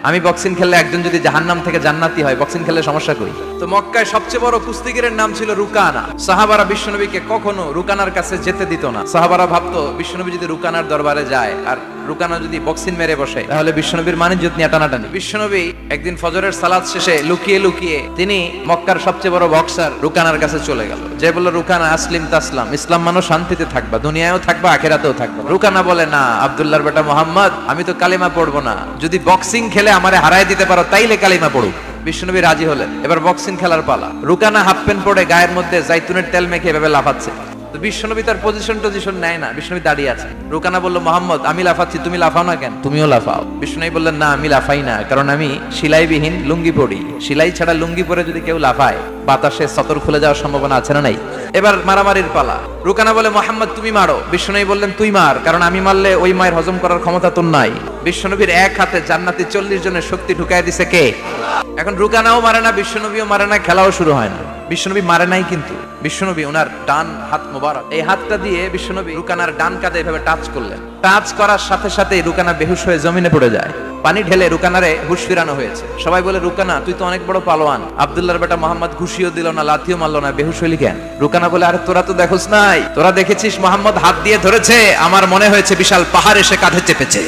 আমি বক্সিং খেললে একজন যদি জাহান্নাম থেকে জান্নাতি হয়, বক্সিং খেললে সমস্যা কই? তো মক্কায় সবচেয়ে বড় কুস্তিগিরের নাম ছিল রুকানা। সাহাবারা বিশ্বনবীকে কখনো রুকানার কাছে যেতে দিত না। সাহাবারা ভাবতো বিশ্বনবী যদি রুকানার দরবারে যায় আর রুকানা যদি বক্সিং মেরে বসে, তাহলে বিশ্বনবীর মানিজ্যত নিয়ে টানাটানি। বিশ্বনবী একদিন ফজরের সালাত শেষে লুকিয়ে লুকিয়ে তিনি মক্কার সবচেয়ে বড় বক্সার রুকানার কাছে চলে গেল। যে বলল, রুকানা আসলিম তাসলাম, ইসলাম মানো শান্তিতে থাকবা, দুনিয়ায়ও থাকবা আখিরাতেও থাকবা। রুকানা বলে, না আব্দুল্লাহর বেটা মোহাম্মদ, আমি তো কালিমা পড়বো না, যদি বক্সিং খেলে আমারে হারায় দিতে পারো তাইলে কালিমা পড়ুক। বিশ্বনবী রাজি হলেন। এবার বক্সিং খেলার পালা। রুকানা হাফ প্যান্ট পরে গায়ের মধ্যে জাইতুনের তেল মেখে এভাবে লাফাচ্ছে। তো বিশ্বনবী তার পজিশন নেয় না, বিশ্বনবী দাঁড়িয়ে আছে। রুকানা বলল, মোহাম্মদ আমি লাফাচ্ছি, তুমি লাফাও না কেন? তুমিও লাফাও। বিশ্বনবী বললেন, না আমি লাফাই না, কারণ আমি সেলাইবিহীন লুঙ্গি পরি। সেলাই ছাড়া লুঙ্গি পরে যদি কেউ লাফায়, বাতাসে সতর খুলে যাওয়ার সম্ভাবনা আছে না নাই? এবার মারামারির পালা। রুকানা বলে, মোহাম্মদ তুমি মারো। বিশ্বনবী বললেন, তুই মার, কারণ আমি মারলে ওই মায়ের হজম করার ক্ষমতা তোর নাই। বিশ্বনবীর এক হাতে জান্নাতি 40 জনের শক্তি ঢুকায় দিছে কে? এখন রুকানাও মারে না, বিশ্বনবীও মারে না, খেলাও শুরু হয় না। বিশ্বনবী মারে নাই, কিন্তু বিশ্বনবী ওনার ডান হাত মোবারক, এই হাতটা দিয়ে বিশ্বনবী রুকানার ডান কাঁধে এভাবে টাচ করলেন। টাচ করার সাথে সাথে রুকানা বেহুশ হয়ে জমিনে পড়ে যায়। পানি ঢেলে রুকানারে হুঁশ ফিরানো হয়েছে। সবাই বলে, রুকানা তুই তো অনেক বড় পালোয়ান, আব্দুল্লাহর বেটা মোহাম্মদ ঘুষিও দিল না, লাথিও মারলো না, বেহুশ হইলি কেন? রুকানা বলে, আরে তোরা তো দেখোস নাই, তোরা দেখেছিস মোহাম্মদ হাত দিয়ে ধরেছে, আমার মনে হয়েছে বিশাল পাহাড় এসে কাঁধে চেপেছে।